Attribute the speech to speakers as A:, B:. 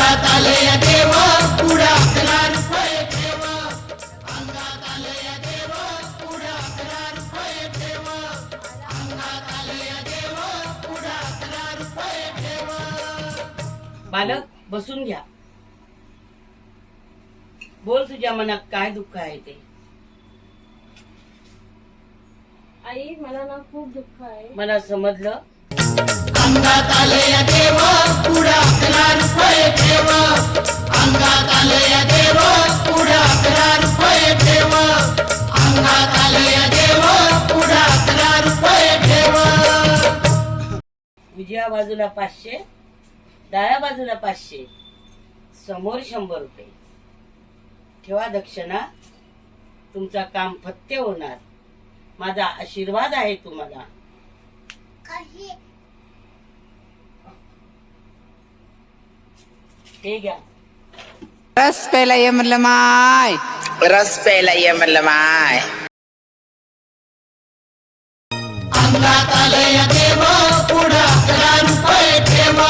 A: अंगात आले या देव पुढे 11 रुपये ठेव अंगात आले या देव पुढे 11 रुपये ठेव अंगात आले या देव पुढे 11 रुपये ठेव
B: बालक बसून घ्या. बोल तुझ्या मनात काय दुःख आहे ते.
C: आई मला ना खूप दुःख आहे.
B: मला समजलं.
A: अंगात आले या देव पुढे 11 रुपये ठेव अंगात आले या देव पुढे 11 रुपये ठेव अंगात आले या देव पुढे 11 रुपये ठेव
B: उजव्या बाजूला 500, डाव्या बाजूला 500, समोर 100 रुपये ठेवा. दक्षिणा तुमचा काम फत्ते होणार. माझा आशीर्वाद आहे तुम्हाला. हे घ्या.
D: रस प्यायला ये म्हणलं माय. रस प्यायला ये म्हणलं माय.
A: अंगात आले या देव पुढे 11 रुपये ठेव